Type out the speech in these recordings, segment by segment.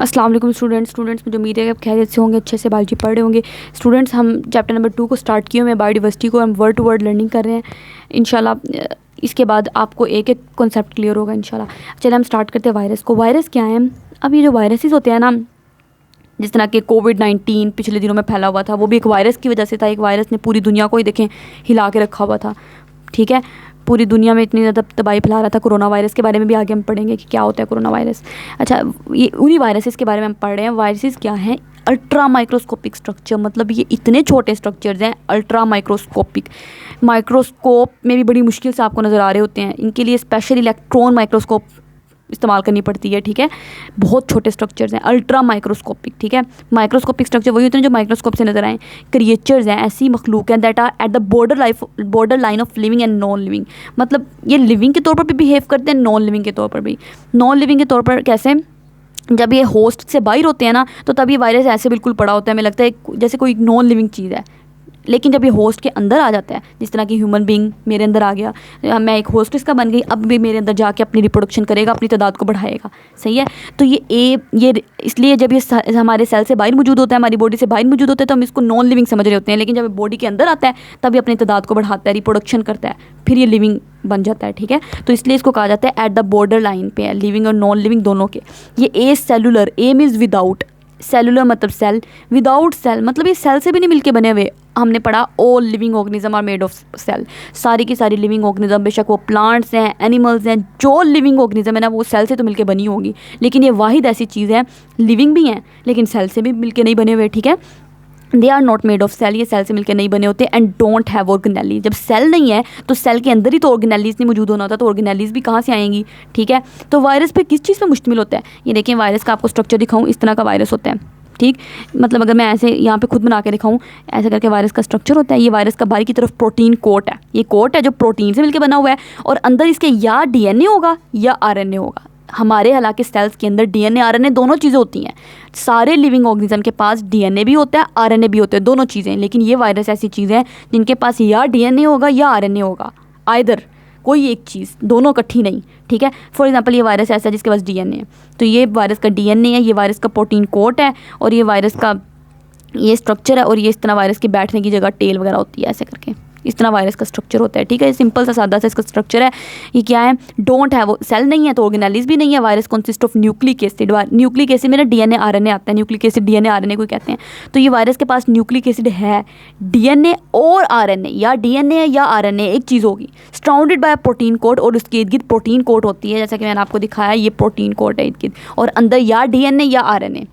अस्सलाम वालेकुम स्टूडेंट्स, मुझे उम्मीद है कि आप खैरियत से होंगे, अच्छे से बायोलॉजी पढ़ रहे होंगे। स्टूडेंट्स, हम चैप्टर नंबर 2 को स्टार्ट किए हुए हैं, बायोडाइवर्सिटी को हम वर्ड टू वर्ड लर्निंग कर रहे हैं। इंशाल्लाह इसके बाद आपको एक एक कॉन्सेप्ट क्लियर होगा इंशाल्लाह। चलिए हम स्टार्ट करते हैं वायरस को। वायरस क्या है? अब ये जो वायरसेस होते हैं ना, जिस तरह के कोविड-19 पिछले दिनों में फैला हुआ था, वो भी एक वायरस की वजह से था। एक वायरस ने पूरी दुनिया को ही देखें हिला के रखा हुआ था, ठीक है। पूरी दुनिया में इतनी ज़्यादा तबाही फैला रहा था। कोरोना वायरस के बारे में भी आगे हम पढ़ेंगे कि क्या होता है कोरोना वायरस। अच्छा, ये उन्हीं वायरसेस के बारे में हम पढ़ रहे हैं। वायरसेस क्या हैं? अल्ट्रा माइक्रोस्कोपिक स्ट्रक्चर, मतलब ये इतने छोटे स्ट्रक्चर्स हैं, अल्ट्रा माइक्रोस्कोपिक। माइक्रोस्कोप में भी बड़ी मुश्किल से आपको नज़र आ रहे होते हैं, इनके लिए स्पेशल इलेक्ट्रॉन माइक्रोस्कोप इस्तेमाल करनी पड़ती है, ठीक है। बहुत छोटे स्ट्रक्चर्स हैं, अल्ट्रा माइक्रोस्कोपिक, ठीक है। माइक्रोस्कोपिक स्ट्रक्चर वही होते हैं जो माइक्रोस्कोप से नजर आए। क्रिएचर्स हैं, ऐसी मखलूक हैं that are at the border line of living and non living. मतलब ये लिविंग के तौर पर भी बिहेव करते हैं, नॉन लिविंग के तौर पर भी। नॉन लिविंग के तौर पर कैसे? जब ये होस्ट से बाहर होते हैं ना, तो तब ये वायरस ऐसे बिल्कुल पड़ा होता है, हमें लगता है जैसे कोई नॉन लिविंग चीज़ है। लेकिन जब ये होस्ट के अंदर आ जाता है, जिस तरह की ह्यूमन बीइंग मेरे अंदर आ गया, मैं एक होस्ट इसका बन गई, अब भी मेरे अंदर जाके अपनी रिप्रोडक्शन करेगा, अपनी तादाद को बढ़ाएगा, सही है। तो ये इसलिए जब ये हमारे सेल से बाहर मौजूद होता है, हमारी बॉडी से बाहर मौजूद होता है, तो हम इसको नॉन लिविंग समझ रहे होते हैं। लेकिन जब बॉडी के अंदर आता है, तब ये अपनी तादाद को बढ़ाता है, रिप्रोडक्शन करता है, फिर ये लिविंग बन जाता है, ठीक है। तो इसलिए इसको कहा जाता है एट द बॉर्डर लाइन पे है, लिविंग और नॉन लिविंग दोनों के। ये ए सेलुलर, ए मीन्स विदाउट, सेलुलर मतलब सेल, विदाउट सेल मतलब ये सेल से भी नहीं मिलके बने हुए। हमने पढ़ा all living organism are made of cell, सारी की सारी लिविंग ऑर्गेनिज्म, बेशक वो प्लांट्स हैं, एनिमल्स हैं, जो लिविंग ऑर्गेनिज्म है ना, वो सेल से तो मिलके बनी होगी। लेकिन ये वाहिद ऐसी चीज़ है, लिविंग भी हैं लेकिन सेल से भी मिलके नहीं बने हुए, ठीक है। They are not made of cell, ये सेल से मिलकर नहीं बने होते। एंड डोंट हैव ऑर्गेनेली, जब सेल नहीं है तो सेल के अंदर ही तो ऑर्गेनेलीज नहीं मौजूद होना होता, तो ऑर्गेनेलीज भी कहाँ से आएंगी, ठीक है। तो वायरस पे किस चीज़ पे मुश्तमिल होता है? ये देखिए, वायरस का आपको स्ट्रक्चर दिखाऊँ, इस तरह का वायरस होता है, ठीक। मतलब अगर मैं ऐसे यहाँ पे खुद बना के दिखाऊँ, ऐसे करके वायरस का स्ट्रक्चर होता है। ये वायरस का बाहर की तरफ प्रोटीन कोट है, ये कोट है जो प्रोटीन से मिलकर बना हुआ है, और अंदर इसके या डीएनए होगा या आरएनए होगा। हमारे हालांकि सेल्स के अंदर डीएनए आरएनए दोनों चीज़ें होती हैं। सारे लिविंग ऑर्गेनिज्म के पास डीएनए भी होता है, आरएनए भी होते हैं, दोनों चीज़ें। लेकिन ये वायरस ऐसी चीज़ है जिनके पास या डीएनए होगा या आरएनए होगा, आइदर कोई एक चीज़, दोनों इकट्ठी नहीं, ठीक है। फॉर एग्जांपल ये वायरस ऐसा है जिसके पास डीएनए है, तो ये वायरस का डीएनए है, ये वायरस का प्रोटीन कोट है, और ये वायरस का ये स्ट्रक्चर है। और ये इस तरह वायरस की बैठने की जगह टेल वगैरह होती है, ऐसे करके इस तरह वायरस का स्ट्रक्चर होता है, ठीक है। सिंपल सा सादा सा इसका स्ट्रक्चर है। ये क्या है? डोंट है, वो सेल नहीं है तो ऑर्गेनेलिस भी नहीं है। Virus consist of nucleic acid, nucleic acid में ना डीएनए आरएनए आता है, न्यूक्लिक एसिड डीएनए आरएनए को कहते हैं। तो ये वायरस के पास न्यूक्लिक एसिड है, डीएनए और आरएनए, या डीएनए है या आरएनए एक चीज़ होगी, सराउंडेड बाय प्रोटीन कोट, और उसके इर्द गिर्द प्रोटीन कोट होती है, जैसा कि मैंने आपको दिखाया, ये प्रोटीन कोट है इर्द गिर्द, और अंदर या डीएनए या आरएनए,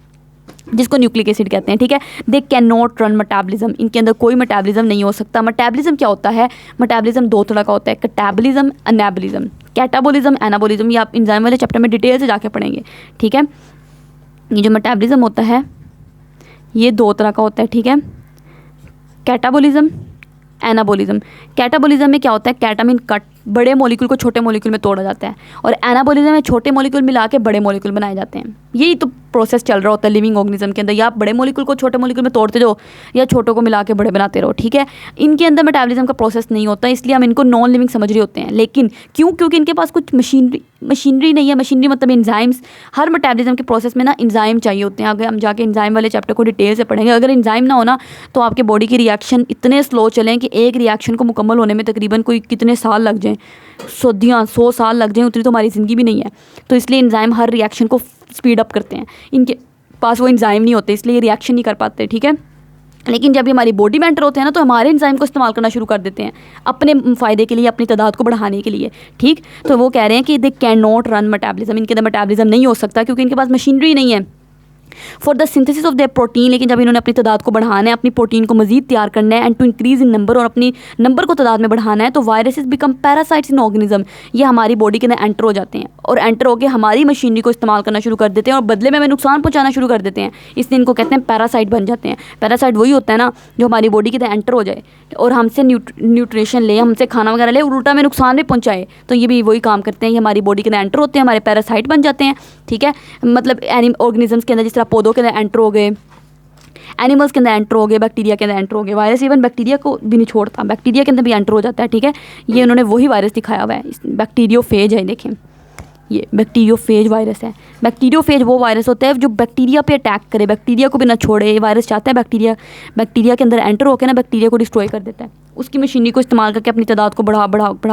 जिसको न्यूक्लिक एसिड कहते हैं, ठीक है। They can not run metabolism, इनके अंदर कोई मेटाबॉलिज्म नहीं हो सकता। मेटाबॉलिज्म क्या होता है? मेटाबॉलिज्म दो तरह का होता है, कैटाबॉलिज्म, एनाबॉलिज्म। कैटाबॉलिज्म, एनाबॉलिज्म, ये आप एंजाइम वाले चैप्टर में डिटेल से जाके पढ़ेंगे, ठीक है। ये जो मेटाबॉलिज्म होता है ये दो तरह का होता है, ठीक है। Catabolism, anabolism. कैटाबॉलिज्म में क्या होता है? कैटा मीन कट, बड़े मॉलिक्यूल को छोटे मॉलिक्यूल में तोड़ा जाता है, और एनाबॉलिज्म में छोटे मॉलिक्यूल मिला के बड़े मॉलिक्यूल बनाए जाते हैं। यही तो प्रोसेस चल रहा होता है लिविंग ऑर्गेनिज्म के अंदर, या आप बड़े मॉलिक्यूल को छोटे मॉलिक्यूल में तोड़ते जाओ या छोटों को मिला के बड़े बनाते रहो, ठीक है। इनके अंदर मेटाबॉलिज्म का प्रोसेस नहीं होता, इसलिए हम इनको नॉन लिविंग समझ रहे होते हैं। लेकिन क्यों? क्योंकि इनके पास कुछ मशीनरी नहीं है। मशीनरी मतलब इंजाइम्स। हर मेटाबॉलिज्म के प्रोसेस में ना इंजाइम चाहिए होते हैं। आगे हम जाके इंजाइम वाले चैप्टर को डिटेल से पढ़ेंगे। अगर इंजाइम ना हो ना, तो आपके बॉडी की रिएक्शन इतने स्लो चलें कि एक रिएक्शन को मुकम्मल होने में तकरीबन कोई कितने साल लग जाएँ, 100 साल लग जाएँ, उतनी तो हमारी ज़िंदगी भी नहीं है। तो इसलिए इंजाइम हर रिएक्शन को स्पीड अप करते हैं। इनके पास वो इंजाइम नहीं होते, इसलिए ये रिएक्शन नहीं कर पाते, ठीक है। लेकिन जब ये हमारी बॉडी में एंटर होते हैं ना, तो हमारे इंजाइम को इस्तेमाल करना शुरू कर देते हैं अपने फ़ायदे के लिए, अपनी तादाद को बढ़ाने के लिए, ठीक। तो वो कह रहे हैं कि they can not run metabolism, इनके अंदर मेटाबॉलिज्म नहीं हो सकता क्योंकि इनके पास मशीनरी नहीं है for the synthesis of their protein. लेकिन जब इन्होंने अपनी तादाद को बढ़ाना है, अपनी प्रोटीन को मजीद तैयार करना है, and to increase in number, और अपनी नंबर को तादाद में बढ़ाना है, तो viruses become parasites in organism. ये हमारी बॉडी के अंदर एंटर हो जाते हैं, और एंटर होकर हमारी मशीनरी को इस्तेमाल करना शुरू कर देते हैं, और बदले में हमें नुकसान पहुंचाना शुरू कर देते हैं। इसलिए इनको कहते हैं पैरासाइट बन जाते हैं। पैरासाइट वही होता है ना जो हमारी बॉडी के अंदर एंटर हो जाए और हमसे न्यूट्रिशन ले, हमसे खाना वगैरह ले, और उल्टा में नुकसान भी पहुँचाए। तो ये भी वही काम करते हैं, ये हमारी बॉडी के अंदर एंटर होते हैं, हमारे पैरासाइट बन जाते हैं, ठीक है। मतलब ऑर्गेनिजम्स के अंदर, जिस तरह पौधों के अंदर एंटर हो गए, एनिमल्स के अंदर एंटर हो गए, बैक्टीरिया के अंदर एंटर हो गए। वायरस इवन बैक्टीरिया को भी नहीं छोड़ता, बैक्टीरिया के अंदर भी एंटर हो जाता है, ठीक है। ये उन्होंने वही वायरस दिखाया हुआ है, बैक्टीरियोफेज है, देखें ये बैक्टीरियोफेज वायरस है। बैक्टीरियोफेज वो वायरस होता है जो बैक्टीरिया पे अटैक करे, बैक्टीरिया को भी ना छोड़े। ये वायरस चाहता है बैक्टीरिया के अंदर एंटर होकर ना बैक्टीरिया को डिस्ट्रॉय कर देता है। उसकी मशीनरी को इस्तेमाल करके अपनी तादाद को बढ़ा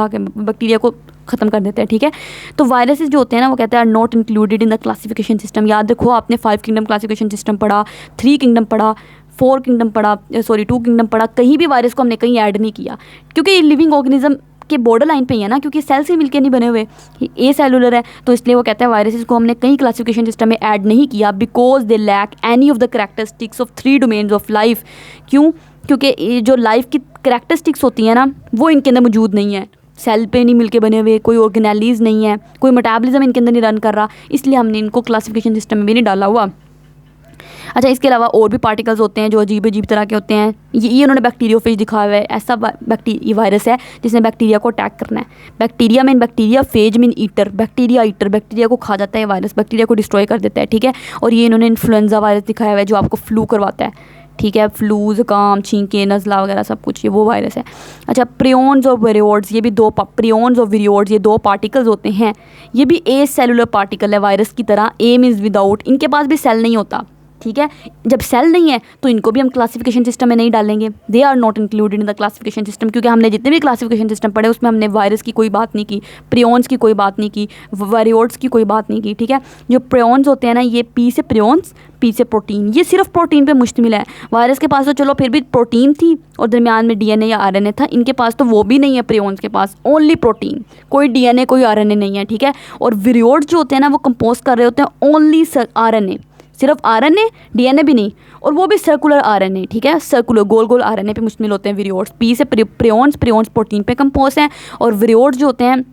के बैक्टीरिया को ख़त्म कर देते हैं, ठीक है। तो वायरसेस जो होते हैं ना वो कहते हैं are not included in the classification system. याद रखो, आपने 5 किंगडम क्लासिफिकेशन सिस्टम पढ़ा, 3 किंगडम पढ़ा, 4 किंगडम पढ़ा, 2 किंगडम पढ़ा, कहीं भी वायरस को हमने कहीं ऐड नहीं किया, क्योंकि ये लिविंग ऑर्गेनिज्म के बॉर्डर लाइन पे ही है ना, क्योंकि सेल से मिलकर नहीं बने हुए, ए सेलुलर है, तो इसलिए वो कहता है वायरसेस को हमने कहीं क्लासिफिकेशन सिस्टम में ऐड नहीं किया, because they lack any of the characteristics of 3 domains of life. क्यों? क्योंकि जो लाइफ की करैक्टरिस्टिक्स होती हैं ना वो इनके अंदर मौजूद नहीं है, सेल पे नहीं मिलके बने हुए, कोई ऑर्गेनेलीज नहीं है, कोई मेटाबॉलिज्म इनके अंदर नहीं रन कर रहा, इसलिए हमने इनको क्लासिफिकेशन सिस्टम में भी नहीं डाला हुआ। अच्छा, इसके अलावा और भी पार्टिकल्स होते हैं जो अजीब अजीब तरह के होते हैं। ये उन्होंने बैक्टीरियोफेज दिखाया हुआ है, ऐसा ये वायरस है जिसने बैक्टीरिया को अटैक करना है। Bacteria mean bacteria, phase mean eater, bacteria eater, bacteria को खा जाता है वायरस, बैक्टीरिया को डिस्ट्रॉय कर देता है, ठीक है। और ये इन्होंने इन्फ्लुएंजा वायरस दिखाया हुआ है जो आपको फ्लू करवाता है, ठीक है, फ्लू, ज़ुकाम, छींके, नज़ला वगैरह सब कुछ, ये वो वायरस है। अच्छा, प्रियोन्स और विरियोड्स, ये भी प्रियोन्स और विरियोड्स ये 2 पार्टिकल्स होते हैं। ये भी ए सेलुलर पार्टिकल है वायरस की तरह, ए मीन्स विदाउट, इनके पास भी सेल नहीं होता, ठीक है। जब सेल नहीं है तो इनको भी हम क्लासिफिकेशन सिस्टम में नहीं डालेंगे, they are not included in the classification system, क्योंकि हमने जितने भी क्लासिफिकेशन सिस्टम पढ़े उसमें हमने वायरस की कोई बात नहीं की, प्रियोन्स की कोई बात नहीं की, वायरियोड्स की कोई बात नहीं की, ठीक है। जो प्रियोन्स होते हैं ना, ये पी से प्रियोन्स, पी से प्रोटीन, ये सिर्फ प्रोटीन पे मुश्तमिल है। वायरस के पास तो चलो फिर भी प्रोटीन थी और दरमियान में डीएनए या आरएनए था, इनके पास तो वो भी नहीं है, प्रियोन्स के पास ओनली प्रोटीन, कोई डीएनए कोई आरएनए नहीं है, ठीक है। और विरियोड्स जो होते हैं ना वो कंपोज कर रहे होते हैं ओनली आरएनए, सिर्फ आरएनए, डीएनए भी नहीं, और वो भी सर्कुलर आरएनए, ठीक है, सर्कुलर गोल गोल आरएनए पे मुश्तमिल होते हैं विरियोड्स। पी से प्रियोन्स प्रोटीन पे कंपोज हैं, और विरियोड्स जो होते हैं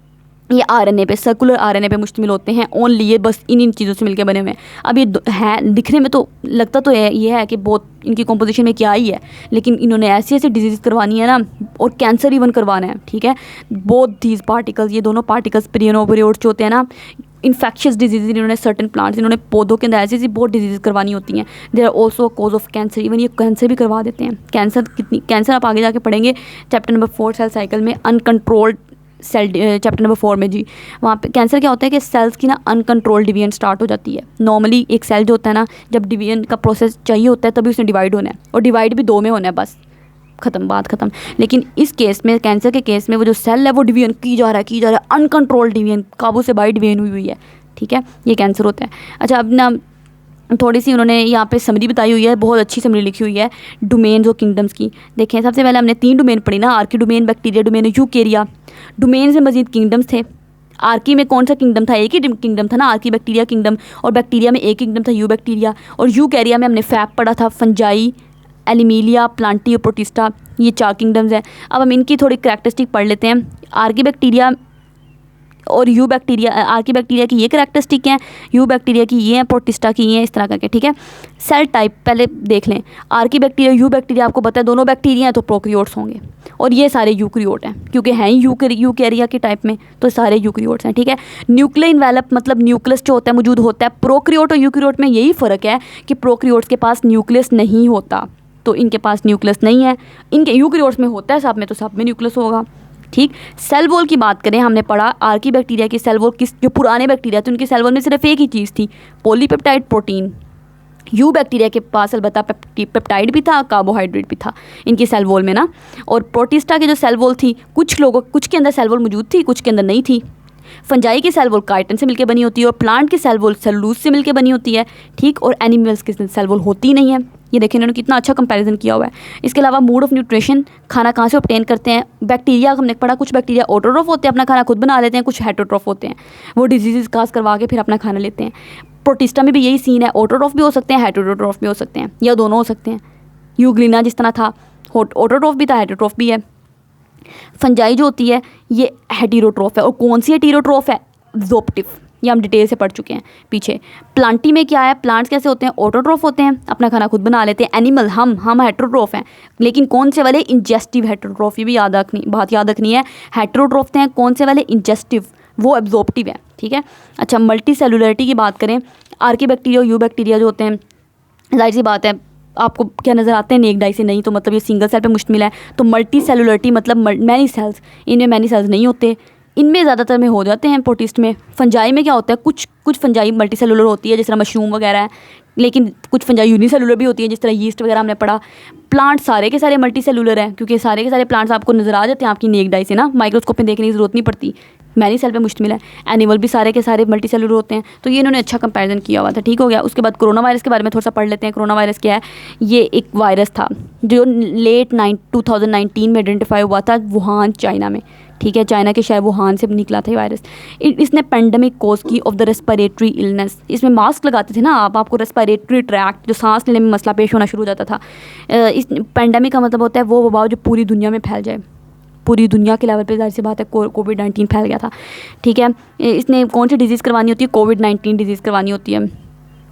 ये आरएनए पे, सर्कुलर आरएनए पे मुश्तमिल होते हैं ओनली, ये बस इन चीज़ों से मिलकर बने हुए हैं। अब ये है दिखने में तो लगता तो ये है कि बहुत इनकी कॉम्पोजिशन में क्या ही है, लेकिन इन्होंने ऐसी ऐसी डिजीज़ करवानी है ना, और कैंसर इवन करवाना है, ठीक है। बोथ दीज पार्टिकल्स, ये दोनों पार्टिकल्स प्रियोनोविरियोड्स जो होते हैं ना, इन्फेक्शियस डिजीज़, इन्होंने सर्टन प्लांट्स, इन्होंने पौधों के अंदर ऐसी ऐसी बहुत डिजीज़ करवानी होती हैं। There are also cause of cancer, even ये कैंसर भी करवा देते हैं। कैंसर आप आगे जाके पढ़ेंगे चैप्टर नंबर 4 सेल साइकिल में, अनकंट्रोल्ड सेल, चैप्टर नंबर 4 में जी। वहाँ पे कैंसर क्या होता है कि सेल्स की ना अनकंट्रोल्ड डिवीजन स्टार्ट हो जाती है। नॉर्मली एक सेल जो होता है ना, जब डिवीजन का प्रोसेस चाहिए होता है तभी उसने डिवाइड होना है, और डिवाइड भी 2 में होना है, बस ख़त्म, बात ख़त्म। लेकिन इस केस में, कैंसर के केस में, वो जो सेल है वो डिवीजन की जा रहा है, अनकंट्रोल्ड डिवीजन, काबू से बाहर डिवीजन हुई है, ठीक है, ये कैंसर होता है। अच्छा, अब ना थोड़ी सी उन्होंने यहाँ पे समरी बताई हुई है, बहुत अच्छी समरी लिखी हुई है डोमेन्स और किंगडम्स की। देखें, सबसे पहले हमने 3 डोमेन पढ़ी ना, Archie domain, bacteria domain, Eukarya domain से मजीद किंगडम्स थे। आर्की में कौन सा किंगडम था? एक ही किंगडम था ना, आर्की बैक्टीरिया किंगडम, और बैक्टीरिया में एक किंगडम था, यू बैक्टीरिया, और यूकेरिया में हमने फैप पढ़ा था, फंजाई, एलिमीलिया, प्लांटी और प्रोटिस्टा, ये 4 किंगडम्स हैं। अब हम इनकी थोड़ी करैक्टरिस्टिक पढ़ लेते हैं। आर्की बैक्टीरिया और यू बैक्टीरिया, आर्की बैक्टीरिया की ये करैक्टरिस्टिक हैं, यू बैक्टीरिया की ये हैं, प्रोटिस्टा की ये हैं, इस तरह करके, ठीक है। सेल टाइप पहले देख लें, आर्की बैक्टीरिया, यू बैक्टीरिया, आपको पता है दोनों बैक्टीरिया हैं तो प्रोकैरियोट्स होंगे, और ये सारे यूकैरियोट हैं, क्योंकि हैं ही यूकैरिया के टाइप में, तो सारे यूकैरियोट्स हैं, ठीक है। न्यूक्लियर इन्वेलप मतलब न्यूक्लियस जो होता है मौजूद होता है। प्रोकैरियोट और यूकैरियोट में यही फ़र्क है कि प्रोकैरियोट्स के पास न्यूक्लियस नहीं होता, तो इनके पास न्यूक्लियस नहीं है, इनके यूकैरियोट्स में होता है सब में, तो सब में न्यूक्लियस होगा, ठीक। सेल वॉल की बात करें, हमने पढ़ा आर्की बैक्टीरिया की सेल वॉल, किस जो पुराने बैक्टीरिया थे उनकी सेल वॉल में सिर्फ एक ही चीज़ थी, पॉलीपेप्टाइड प्रोटीन। यू बैक्टीरिया के पास अलबत्ता पेप्टाइड भी था, कार्बोहाइड्रेट भी था इनकी सेल वॉल में ना। और प्रोटिस्टा की जो सेल वॉल थी, कुछ के अंदर सेल वॉल मौजूद थी, कुछ के अंदर नहीं थी। फंजाई की सेल वॉल काइटिन से मिलकर बनी होती है, और प्लांट की सेल वॉल सेलुलोज से मिलकर बनी होती है, ठीक। और एनिमल्स की सेल वॉल होती नहीं है। ये देखिए इन्होंने कितना अच्छा कंपैरिजन किया हुआ है। इसके अलावा मोड ऑफ न्यूट्रिशन, खाना कहाँ से ऑब्टेन करते हैं। बैक्टीरिया हमने पढ़ा, कुछ बैक्टीरिया ऑटोट्रॉफ होते हैं, अपना खाना खुद बना लेते हैं, कुछ हेटरोट्रॉफ होते हैं, वो डिजीज़ काज करवा के फिर अपना खाना लेते हैं। प्रोटिस्टा में भी यही सीन है, ऑटोट्रॉफ भी हो सकते हैं, हेटरोट्रॉफ भी हो सकते हैं, या दोनों हो सकते हैं। यूग्लिना जिस तरह था, ऑटोट्रॉफ भी था, हेटरोट्रॉफ भी है। फंजाई जो होती है ये हेटेरोट्रॉफ है, और कौन सी हेटेरोट्रॉफ है? एब्जॉर्प्टिव, ये हम डिटेल से पढ़ चुके हैं पीछे। प्लांटी में क्या है, प्लांट्स कैसे होते हैं? ऑटोट्रॉफ होते हैं, अपना खाना खुद बना लेते हैं। एनिमल हम हेटेरोट्रॉफ हैं, लेकिन कौन से वाले? इंजेस्टिव हेटेरोट्रॉफ, ये भी बात याद रखनी है। हेटेरोट्रॉफ हैं कौन से वाले? इंजेस्टिव, वो एब्जॉर्प्टिव है, ठीक है। अच्छा, मल्टी सेलुलरिटी की बात करें, आर्की बैक्टीरिया और यू बैक्टीरिया जो होते हैं, जाहिर सी बात है आपको क्या नज़र आते हैं, नेक डाई से नहीं, तो मतलब ये सिंगल सेल पे मुश्तमिल है। तो मल्टी सेलुलरिटी मतलब मैनी सेल्स, इनमें मैनी सेल्स नहीं होते, इनमें ज़्यादातर में हो जाते हैं प्रोटिस्ट में। फंजाई में क्या होता है, कुछ फंजाई मल्टी सेलुलर होती है जिस तरह मशरूम वगैरह है, लेकिन कुछ फंजाई यूनिसेलुलर भी होती है जिस तरह यीस्ट वगैरह हमने पढ़ा। प्लांट सारे के सारे मल्टी सेलुलर हैं क्योंकि सारे के सारे प्लांट्स आपको नज़र आ जाते हैं आपकी नेक डाई से ना, माइक्रोस्कोप में देखने की ज़रूरत नहीं पड़ती, मैनी सेल पे मुश्तमिल है। एनिमल भी सारे के सारे मल्टी सेलुलर होते हैं। तो ये इन्होंने अच्छा कंपैरिजन किया हुआ था, ठीक हो गया। उसके बाद कोरोना वायरस के बारे में थोड़ा सा पढ़ लेते हैं। कोरोना वायरस क्या है, ये एक वायरस था जो लेट 2019 में आइडेंटिफाई हुआ था वुहान चाइना में, ठीक है, चाइना के शहर वुहान से निकला था ये वायरस। इसने पेंडेमिक कॉज की ऑफ द रेस्पिरेटरी इलनेस। इसमें मास्क लगाते थे ना आपको रेस्पिरेटरी ट्रैक्ट, जो सांस लेने में मसला पेश होना शुरू हो जाता था। इस पेंडेमिक का मतलब होता है वो वबा जो पूरी दुनिया में फैल जाए, पूरी दुनिया के लेवल पे, जाहिर सी बात है कोविड-19 फैल गया था, ठीक है। इसने कौन सी डिजीज़ करवानी होती है, कोविड-19 डिजीज़ करवानी होती है,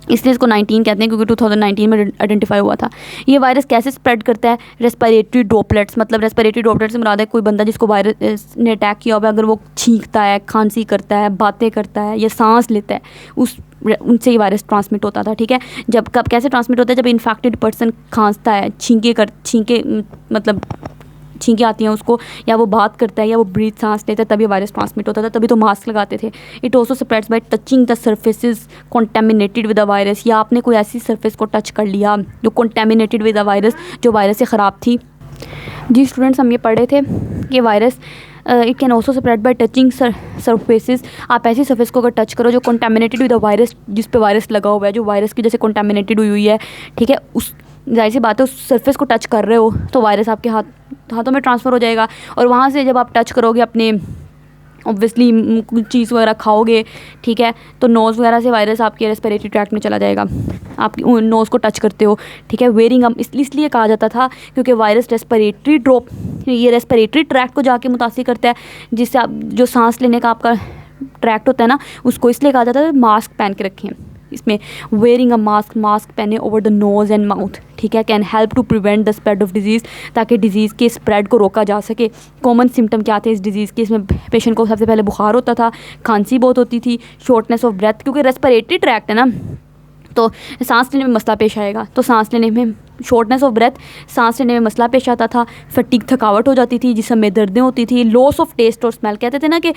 इसलिए इसको 19 कहते हैं क्योंकि 2019 में आइडेंटिफाई हुआ था। ये वायरस कैसे स्प्रेड करता है, रेस्पिरेटरी ड्रॉपलेट्स, मतलब रेस्पिरेटरी ड्रॉपलेट्स से मुराद है कोई बंदा जिसको वायरस ने अटैक किया हुआ है, अगर वो छींकता है, खांसी करता है, बातें करता है या सांस लेता है, उनसे ये वायरस ट्रांसमिट होता था, ठीक है। जब कब कैसे ट्रांसमिट होता है, जब इन्फेक्टेड पर्सन खांसता है, छींके मतलब छींकें आती हैं उसको, या वो बात करता है या वो ब्रीथ सांस लेता है, तभी वायरस ट्रांसमिट होता था, तभी तो मास्क लगाते थे। It also spreads bye touching the surfaces contaminated with the virus, या आपने कोई ऐसी सरफेस को टच कर लिया जो कॉन्टेमिनेटेड विद द वायरस, जो वायरस से ख़राब थी। जी स्टूडेंट्स, हम ये पढ़े थे कि virus it can also spread by touching surfaces. आप ऐसी सरफेस को अगर टच करो जो कॉन्टेमिनेटेड विद द वायरस, जिस पे वायरस लगा हुआ है, जो वायरस की जैसे कॉन्टेमिनेटेड हुई है, ठीक है, उस जाहिर सी बात है उस सरफेस को टच कर रहे हो तो वायरस आपके हाथों में ट्रांसफ़र हो जाएगा। और वहाँ से जब आप टच करोगे अपने ऑब्वियसली चीज़ वगैरह खाओगे, ठीक है, तो नोज़ वगैरह से वायरस आपके रेस्पिरेटरी ट्रैक्ट में चला जाएगा, आपकी नोज़ को टच करते हो, ठीक है। वेयरिंग इसलिए कहा जाता था क्योंकि वायरस रेस्पिरेटरी ड्रॉप, ये रेस्पिरेटरी ट्रैक्ट को जाके मुतासिर करता है, जिससे आप जो सांस लेने का आपका ट्रैक्ट होता है ना, उसको इसलिए कहा जाता है मास्क पहन के रखें। इसमें वेयरिंग अ मास्क पहने over the nose and mouth, ठीक है, can help to prevent the spread of disease, ताकि डिजीज़ के स्प्रेड को रोका जा सके। कॉमन सिम्टम क्या थे इस डिज़ीज़ के, इसमें पेशेंट को सबसे पहले बुखार होता था, खांसी बहुत होती थी, शॉर्टनेस ऑफ ब्रेथ, क्योंकि रेस्पिरेटरी ट्रैक्ट है ना, तो सांस लेने में मसला पेश आएगा, तो सांस लेने में शॉर्टनेस ऑफ ब्रेथ, सांस लेने में मसला पेश आता था, फटीग थकावट हो जाती थी, जिसमें में दर्दें होती थी, लॉस ऑफ टेस्ट और स्मेल, कहते थे ना कि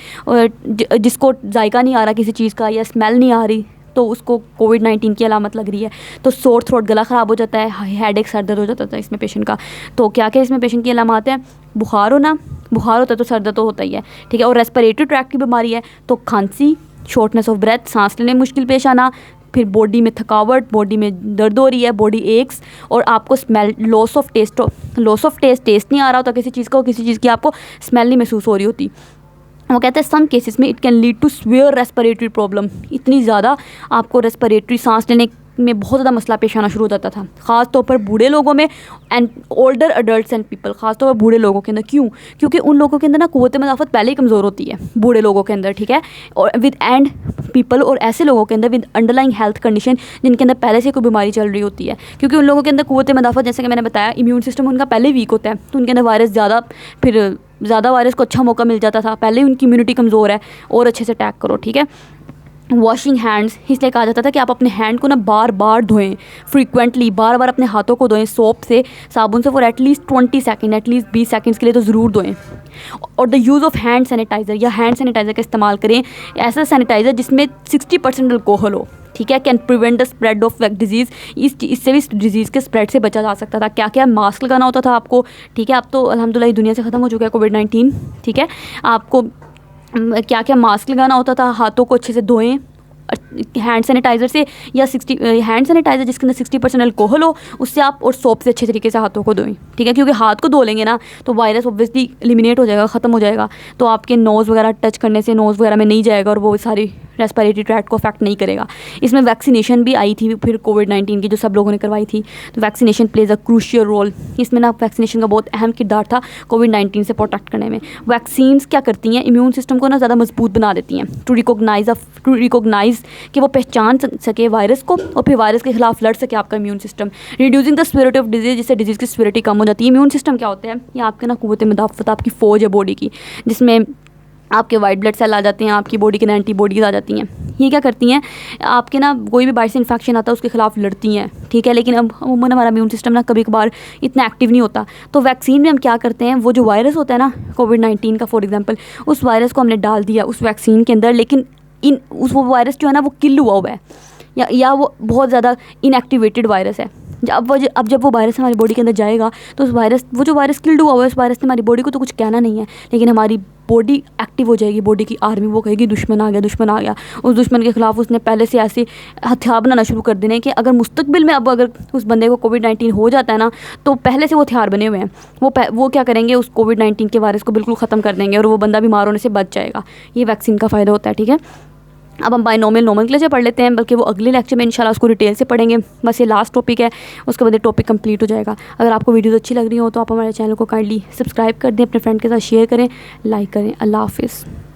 जिसको जायका नहीं आ रहा किसी चीज़ का या स्मेल नहीं आ रही तो उसको कोविड-19 की अलामत लग रही है। तो सोर थ्रोट, गला ख़राब हो जाता है, हेडेक, सर दर्द हो जाता था इसमें पेशेंट का। तो क्या क्या इसमें पेशेंट की अलामत है, बुखार होना, बुखार होता है तो सर दर्द तो होता ही है, ठीक है। और रेस्पिरेटरी ट्रैक्ट की बीमारी है तो खांसी, शॉर्टनेस ऑफ ब्रेथ, सांस लेने में मुश्किल पेश आना, फिर बॉडी में थकावट, बॉडी में दर्द हो रही है, बॉडी एक्स, और आपको smell, loss of taste taste नहीं आ रहा होता किसी चीज़ का, किसी चीज़ की आपको स्मेल नहीं महसूस हो रही होती। वो कहते हैं सम केसेस में it can lead to severe respiratory problem, इतनी ज़्यादा आपको रेस्पिरेटरी सांस लेने में बहुत ज़्यादा मसला पेश आना शुरू हो जाता था, ख़ास तौर पर बूढ़े लोगों में and older adults and people, ख़ास तौर पर बूढ़े लोगों के अंदर। क्यों? क्योंकि उन लोगों के अंदर ना क़ुव्वत मदाफ़त पहले ही कमज़ोर होती है, बूढ़े लोगों के अंदर, ठीक है, और विद एंड पीपल, और ऐसे लोगों के अंदर विद अंडरलाइंग हेल्थ कंडीशन जिनके अंदर पहले से कोई बीमारी चल रही होती है, क्योंकि उन लोगों के अंदर क़ुव्वत मदाफ़त, जैसे कि मैंने बताया, इम्यून सिस्टम उनका पहले वीक होता है, तो उनके अंदर वायरस ज़्यादा, फिर ज़्यादा वायरस को अच्छा मौका मिल जाता था, पहले ही उनकी इम्यूनिटी कमज़ोर है, और अच्छे से अटैक करो, ठीक है। वॉशिंग हैंड्स, इसलिए कहा जाता था कि आप अपने हैंड को ना बार बार धोएं, फ्रीक्वेंटली बार बार अपने हाथों को धोएं सोप से, साबुन से, for at least 20 second, at least 20 seconds के लिए तो ज़रूर धोएं। और the use of hand sanitizer, या हैंड सैनिटाइज़र का इस्तेमाल करें, ऐसा सैनिटाइज़र जिसमें 60% अल्कोहल हो, ठीक है, can prevent the spread of disease, इससे भी इस डिजीज़ के स्प्रेड से बचा जा सकता था। क्या क्या? मास्क लगाना होता था आपको, ठीक है, अब तो अल्हम्दुलिल्लाह दुनिया से ख़त्म हो चुका है कोविड-19, ठीक है। आपको क्या क्या मास्क लगाना होता था, हाथों को अच्छे से धोएं हैंड सैनिटाइज़र से, या हैंड सैनिटाइज़र जिसके अंदर 60% अल्कोहल हो, उससे आप, और सोप से अच्छे तरीके से हाथों को धोएं, ठीक है, क्योंकि हाथ को धो लेंगे ना तो वायरस ऑब्वियसली एलिमिनेट हो जाएगा, ख़त्म हो जाएगा, तो आपके नोज़ वगैरह टच करने से नोज़ वगैरह में नहीं जाएगा और वो सारी रेस्पिरेटरी ट्रैक्ट को अफेक्ट नहीं करेगा। इसमें वैक्सीनेशन भी आई थी फिर कोविड-19 की, जो सब लोगों ने करवाई थी, तो vaccination plays a crucial role, इसमें ना वैक्सीनेशन का बहुत अहम किरदार था कोविड-19 से प्रोटेक्ट करने में। वैक्सीन्स क्या करती हैं, इम्यून सिस्टम को ना ज़्यादा मजबूत बना देती हैं, टू रिकॉग्नाइज कि वो पहचान सके वायरस को, और फिर वायरस के खिलाफ लड़ सके आपका immune system, reducing the severity of disease, जिससे डिजीज़ की सीवियरिटी कम हो जाती है। इम्यून सिस्टम क्या होता है, ये आपके ना क़ुव्वत मदाफ़त, आपकी फ़ौज है बॉडी की, जिसमें आपके वाइट ब्लड सेल आ जाते हैं, आपकी बॉडी के एंटीबॉडीज़ आ जाती हैं। ये क्या करती हैं, आपके ना कोई भी बाहर से इन्फेक्शन आता है उसके खिलाफ लड़ती हैं, ठीक है। लेकिन अब अमूमन हमारा इम्यून सिस्टम ना कभी कभार इतना एक्टिव नहीं होता। तो वैक्सीन में हम क्या करते हैं, वो जो वायरस होता है ना कोविड-19 का फॉर एग्जांपल, उस वायरस को हमने डाल दिया उस वैक्सीन के अंदर, लेकिन वो वायरस जो है ना वो किल हुआ है या वो बहुत ज़्यादा इनएक्टिवेटेड वायरस है। अब जब वो वायरस हमारी बॉडी के अंदर जाएगा तो वो जो वायरस किल्ड हुआ है, उस वायरस ने हमारी बॉडी को तो कुछ कहना नहीं है, लेकिन हमारी बॉडी एक्टिव हो जाएगी, बॉडी की आर्मी वो कहेगी दुश्मन आ गया, दुश्मन आ गया। उस दुश्मन के खिलाफ उसने पहले से ऐसे हथियार बनाना शुरू कर देने कि अगर मुस्तकबिल में अब अगर उस बंदे को कोविड-19 हो जाता है ना, तो पहले से वो हथियार बने हुए हैं। वो क्या करेंगे, उस कोविड-19 के वायरस को बिल्कुल ख़त्म कर देंगे और वो बंदा बीमार होने से बच जाएगा। ये वैक्सीन का फ़ायदा होता है, ठीक है। अब हम बायनोमियल नोमेनक्लेचर पढ़ लेते हैं, बल्कि वो अगले लेक्चर में इंशाल्लाह उसको डिटेल से पढ़ेंगे। बस ये लास्ट टॉपिक है, उसके बाद ये टॉपिक कंप्लीट हो जाएगा। अगर आपको वीडियोस अच्छी लग रही हो तो आप हमारे चैनल को काइंडली सब्सक्राइब कर दें, अपने फ्रेंड के साथ शेयर करें, लाइक करें। अल्लाह हाफिज़।